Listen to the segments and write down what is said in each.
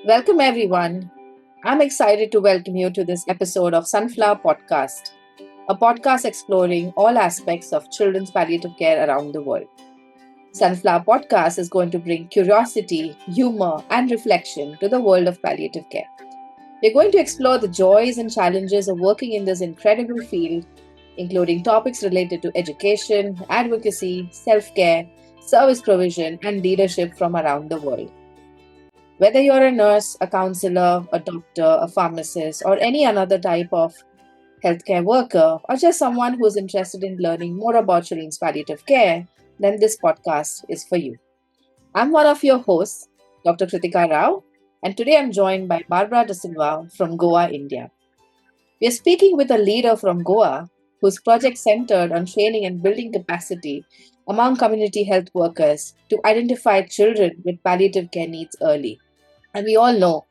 Welcome, everyone. I'm excited to welcome you to this episode of Sunflower Podcast, a podcast exploring all aspects of children's palliative care around the world. Sunflower Podcast is going to bring curiosity, humor, and reflection to the world of palliative care. We're going to explore the joys and challenges of working in this incredible field, including topics related to education, advocacy, self care, service provision, and leadership from around the world. Whether you're a nurse, a counselor, a doctor, a pharmacist, or any another type of healthcare worker, or just someone who's interested in learning more about children's palliative care, then this podcast is for you. I'm one of your hosts, Dr. Kritika Rao, and today I'm joined by Barbara Da Silva from Goa, India. We are speaking with a leader from Goa whose project centered on training and building capacity among community health workers to identify children with palliative care needs early. And we all know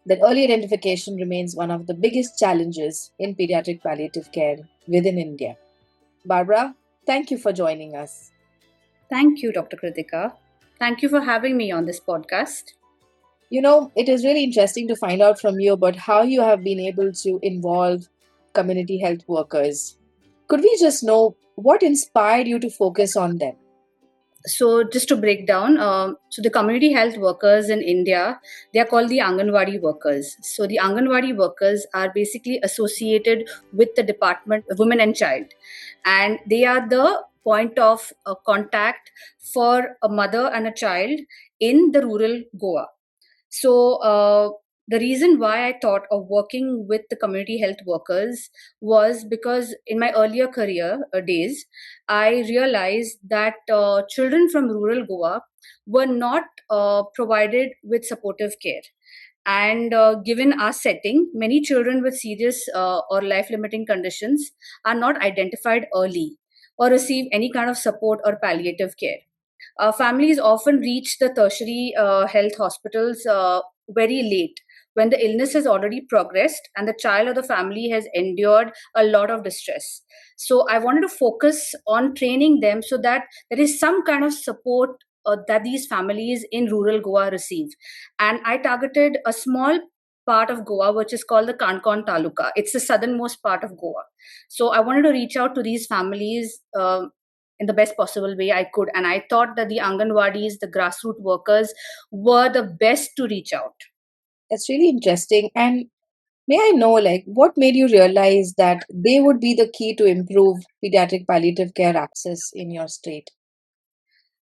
that early identification remains one of the biggest challenges in pediatric palliative care within India. Barbara, thank you for joining us. Thank you, Dr. Kritika. Thank you for having me on this podcast. It is really interesting to find out from you about how you have been able to involve community health workers. Could we just know what inspired you to focus on them? So, just to break down, the community health workers in India, they are called the Anganwadi workers. So, the Anganwadi workers are basically associated with the Department of Women and Child, and they are the point of contact for a mother and a child in the rural Goa. So, the reason why I thought of working with the community health workers was because in my earlier career days, I realized that children from rural Goa were not provided with supportive care. And given our setting, many children with serious or life limiting conditions are not identified early or receive any kind of support or palliative care. Families often reach the tertiary health hospitals very late when the illness has already progressed and the child or the family has endured a lot of distress. So, I wanted to focus on training them so that there is some kind of support that these families in rural Goa receive. And I targeted a small part of Goa, which is called the Kankon Taluka. It's the southernmost part of Goa. So I wanted to reach out to these families in the best possible way I could. And I thought that the Anganwadis, the grassroots workers, were the best to reach out. That's really interesting. And may I know, what made you realize that they would be the key to improve pediatric palliative care access in your state?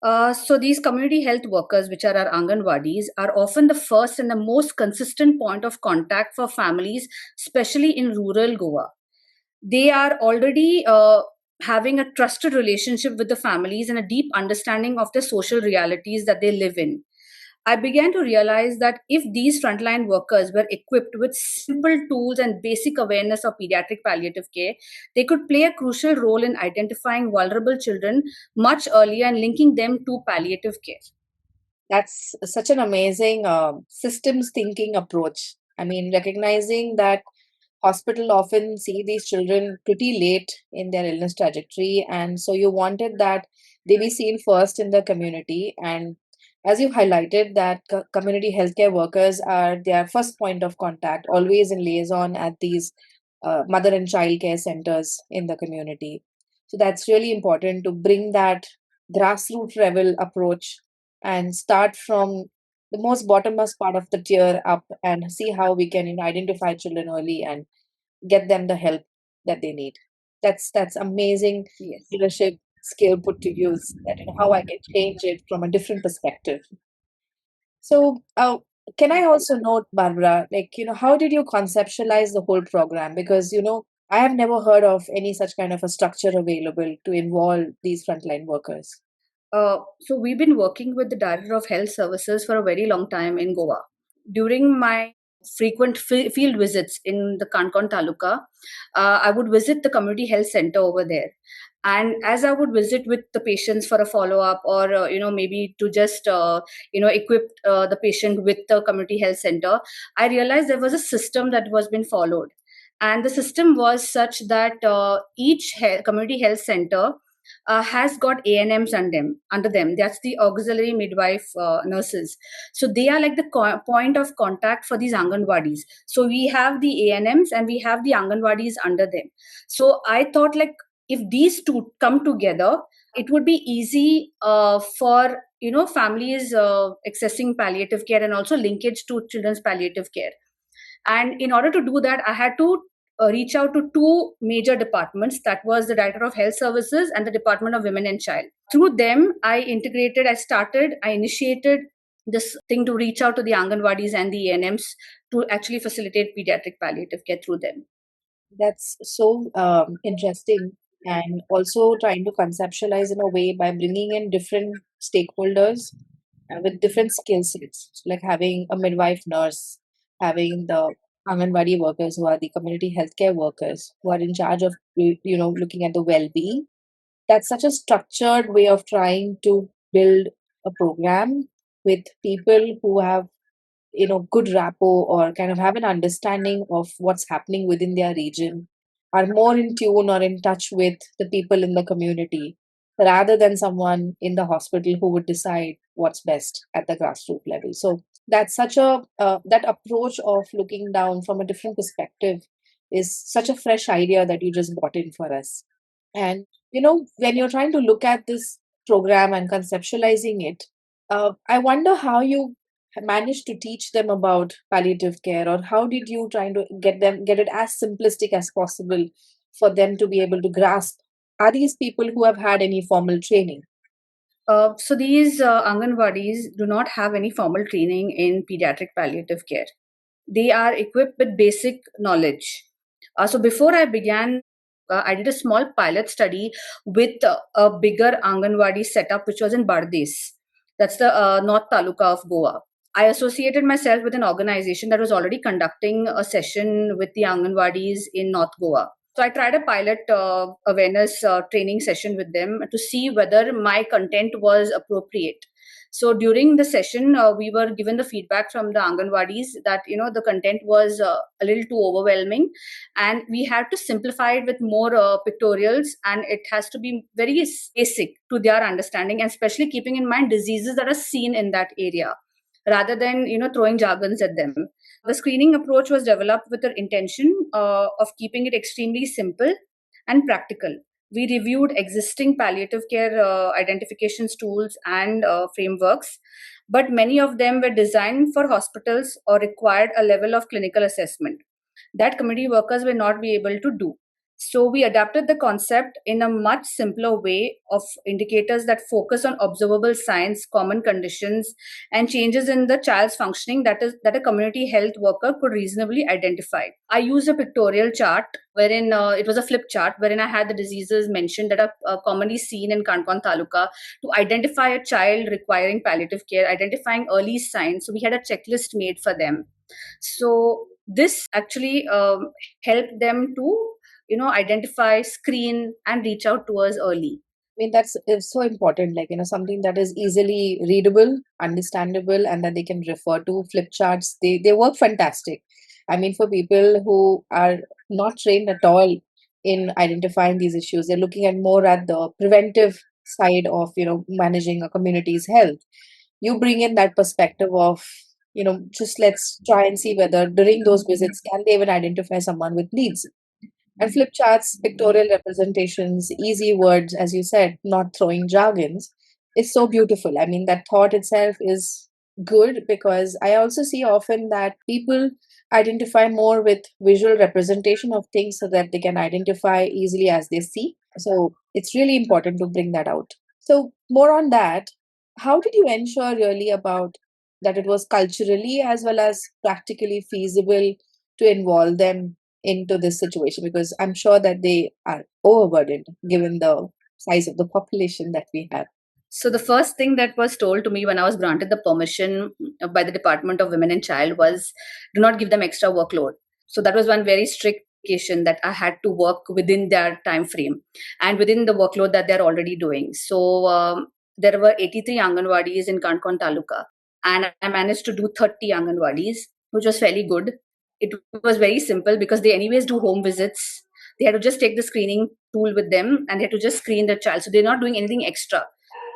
So these community health workers, which are our Anganwadis, are often the first and the most consistent point of contact for families, especially in rural Goa. They are already having a trusted relationship with the families and a deep understanding of the social realities that they live in. I began to realize that if these frontline workers were equipped with simple tools and basic awareness of pediatric palliative care, they could play a crucial role in identifying vulnerable children much earlier and linking them to palliative care. That's such an amazing systems thinking approach. I mean, recognizing that hospital often see these children pretty late in their illness trajectory, and so you wanted that they be seen first in the community. And as you highlighted, that community healthcare workers are their first point of contact, always in liaison at these mother and child care centers in the community. So that's really important to bring that grassroots level approach and start from the most bottommost part of the tier up and see how we can identify children early and get them the help that they need. That's amazing Yes. leadership skill put to use. That how I can change it from a different perspective. So, can I also note, Barbara, how did you conceptualize the whole program? Because I have never heard of any such kind of a structure available to involve these frontline workers. So we've been working with the Director of Health Services for a very long time in Goa. During my frequent field visits in the Kankon Taluka, I would visit the community health center over there. And as I would visit with the patients for a follow up, or maybe to just equip the patient with the community health center, I realized there was a system that was being followed, and the system was such that each community health center has got ANMs under them. That's the auxiliary midwife nurses. So they are like the point of contact for these Anganwadis. So we have the ANMs and we have the Anganwadis under them. So I thought, like, if these two come together, it would be easy for families accessing palliative care and also linkage to children's palliative care. And in order to do that, I had to reach out to two major departments. That was the Director of Health Services and the Department of Women and Child. Through them, I initiated this thing to reach out to the Anganwadis and the ANMs to actually facilitate pediatric palliative care through them. That's so interesting, and also trying to conceptualize in a way by bringing in different stakeholders with different skill sets. So like having a midwife nurse, having the Anganwadi workers who are the community healthcare workers who are in charge of looking at the well-being. That's such a structured way of trying to build a program with people who have good rapport or kind of have an understanding of what's happening within their region, are more in tune or in touch with the people in the community rather than someone in the hospital who would decide what's best at the grassroots level. So that's such a that approach of looking down from a different perspective is such a fresh idea that you just brought in for us. And when you're trying to look at this program and conceptualizing it, I wonder how you managed to teach them about palliative care, or how did you try to get it as simplistic as possible for them to be able to grasp? Are these people who have had any formal training? So these Anganwadis do not have any formal training in pediatric palliative care. They are equipped with basic knowledge. So before I began, I did a small pilot study with a bigger Anganwadi setup, which was in Bardes. That's the North Taluka of Goa. I associated myself with an organization that was already conducting a session with the Anganwadis in North Goa. So I tried a pilot awareness training session with them to see whether my content was appropriate. So during the session, we were given the feedback from the Anganwadis that the content was a little too overwhelming, and we had to simplify it with more pictorials, and it has to be very basic to their understanding, and especially keeping in mind diseases that are seen in that area, rather than throwing jargons at them. The screening approach was developed with the intention of keeping it extremely simple and practical. We reviewed existing palliative care identification tools and frameworks, but many of them were designed for hospitals or required a level of clinical assessment that community workers will not be able to do. So we adapted the concept in a much simpler way of indicators that focus on observable signs, common conditions, and changes in the child's functioning that a community health worker could reasonably identify. I used a pictorial chart wherein it was a flip chart wherein I had the diseases mentioned that are commonly seen in Kankon Taluka to identify a child requiring palliative care, identifying early signs. So we had a checklist made for them. So this actually helped them to identify, screen, and reach out to us early. I mean, that's is so important, like, something that is easily readable, understandable, and that they can refer to. Flip charts, they work fantastic. I mean, for people who are not trained at all in identifying these issues, they're looking at more at the preventive side of, managing a community's health. You bring in that perspective of, just let's try and see whether during those visits, can they even identify someone with needs? And flip charts, pictorial representations, easy words, as you said, not throwing jargons, is so beautiful. I mean, that thought itself is good, because I also see often that people identify more with visual representation of things so that they can identify easily as they see. So it's really important to bring that out. So, more on that, how did you ensure really about that it was culturally as well as practically feasible to involve them into this situation? Because I'm sure that they are overburdened given the size of the population that we have. So the first thing that was told to me when I was granted the permission by the Department of Women and Child was, do not give them extra workload. So that was one very strict indication that I had to work within their time frame and within the workload that they're already doing. So there were 83 Anganwadis in Kankon Taluka, and I managed to do 30 Anganwadis, which was fairly good. It was very simple because they anyways do home visits. They had to just take the screening tool with them and they had to just screen the child. So they're not doing anything extra.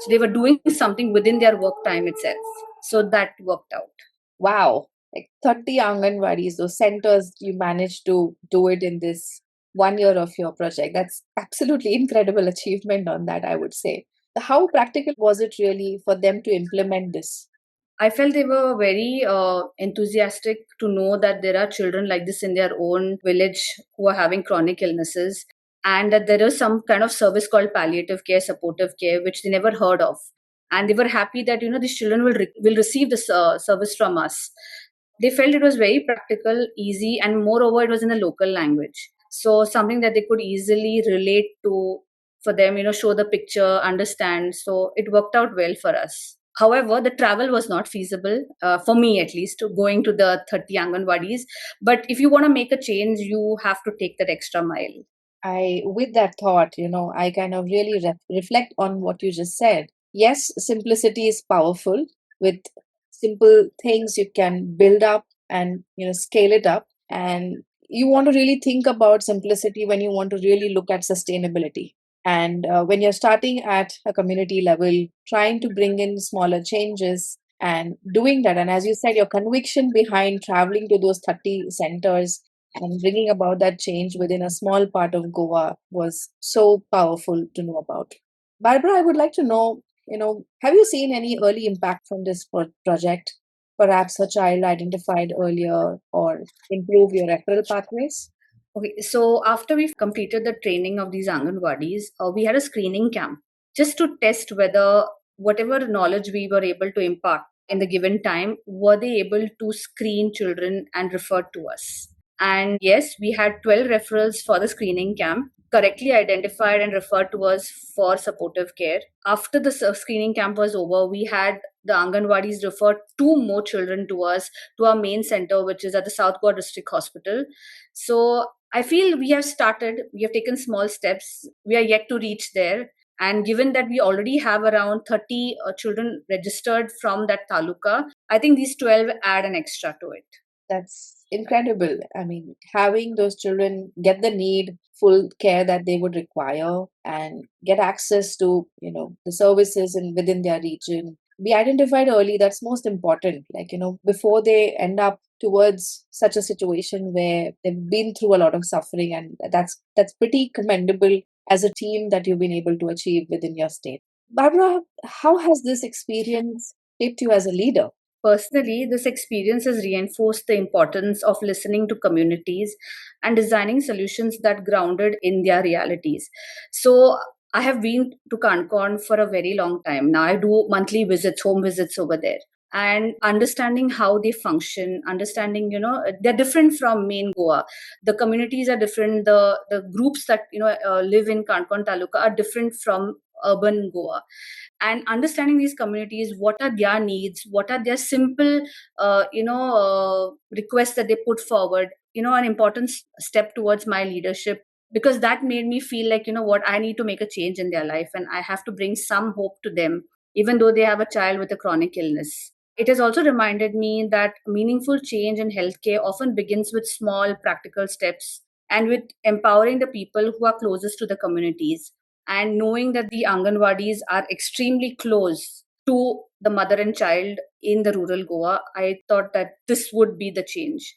So they were doing something within their work time itself. So that worked out. Wow, like 30 Anganwadis, those centers, you managed to do it in this 1 year of your project. That's absolutely incredible achievement on that, I would say. How practical was it really for them to implement this? I felt they were very enthusiastic to know that there are children like this in their own village who are having chronic illnesses, and that there is some kind of service called palliative care, supportive care, which they never heard of. And they were happy that these children will receive this service from us. They felt it was very practical, easy, and moreover, it was in a local language. So something that they could easily relate to for them, show the picture, understand. So it worked out well for us. However, the travel was not feasible, for me at least, to going to the 30 Anganwadis. But if you want to make a change, you have to take that extra mile. With that thought, I kind of really reflect on what you just said. Yes, simplicity is powerful. With simple things, you can build up and, scale it up. And you want to really think about simplicity when you want to really look at sustainability. And when you're starting at a community level, trying to bring in smaller changes and doing that. And as you said, your conviction behind traveling to those 30 centers and bringing about that change within a small part of Goa was so powerful to know about. Barbara, I would like to know, have you seen any early impact from this project? Perhaps a child identified earlier or improve your referral pathways? Okay, so after we completed the training of these Anganwadis, we had a screening camp just to test whether whatever knowledge we were able to impart in the given time, were they able to screen children and refer to us. And yes, we had 12 referrals for the screening camp, correctly identified and referred to us for supportive care. After the screening camp was over, we had the Anganwadis refer two more children to us, to our main center, which is at the South Goa District Hospital. So I feel we have taken small steps. We are yet to reach there. And given that we already have around 30 children registered from that taluka, I think these 12 add an extra to it. That's incredible. I mean, having those children get the full care that they would require and get access to, the services within their region. Be identified early, that's most important. Like, before they end up towards such a situation where they've been through a lot of suffering, and that's pretty commendable as a team that you've been able to achieve within your state. Barbara, how has this experience shaped you as a leader? Personally, this experience has reinforced the importance of listening to communities and designing solutions that grounded in their realities. So I have been to Kankon for a very long time. Now I do monthly visits, home visits over there. And understanding how they function, understanding, they're different from main Goa. The communities are different. The groups that, live in Kankon Taluka are different from urban Goa. And understanding these communities, what are their needs, what are their simple requests that they put forward, an important step towards my leadership, because that made me feel like, what, I need to make a change in their life and I have to bring some hope to them, even though they have a child with a chronic illness. It has also reminded me that meaningful change in healthcare often begins with small practical steps and with empowering the people who are closest to the communities, and knowing that the Anganwadis are extremely close to the mother and child in the rural Goa, I thought that this would be the change.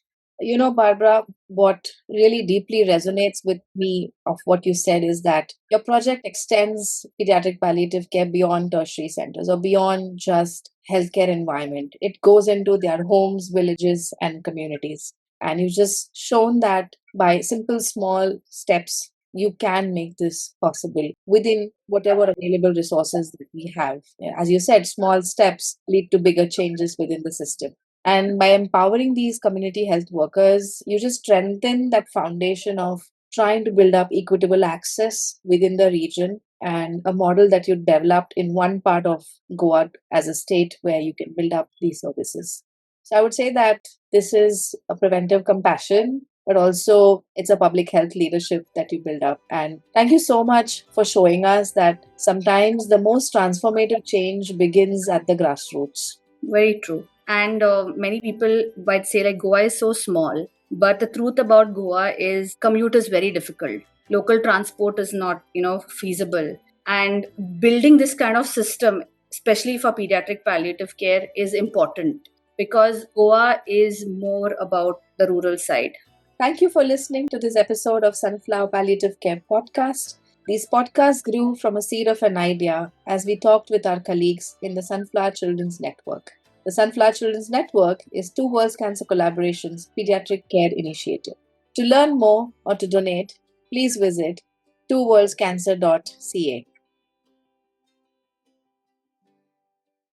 Barbara, what really deeply resonates with me of what you said is that your project extends pediatric palliative care beyond tertiary centers or beyond just healthcare environment. It goes into their homes, villages, and communities. And you've just shown that by simple, small steps, you can make this possible within whatever available resources that we have. As you said, small steps lead to bigger changes within the system. And by empowering these community health workers, you just strengthen that foundation of trying to build up equitable access within the region and a model that you developed in one part of Goa as a state where you can build up these services. So I would say that this is a preventive compassion, but also it's a public health leadership that you build up. And thank you so much for showing us that sometimes the most transformative change begins at the grassroots. Very true. And many people might say, like, Goa is so small. But the truth about Goa is commute is very difficult. Local transport is not, feasible. And building this kind of system, especially for pediatric palliative care, is important because Goa is more about the rural side. Thank you for listening to this episode of Sunflower Palliative Care Podcast. These podcasts grew from a seed of an idea as we talked with our colleagues in the Sunflower Children's Network. The Sunflower Children's Network is Two Worlds Cancer Collaboration's pediatric care initiative. To learn more or to donate, please visit twoworldscancer.ca.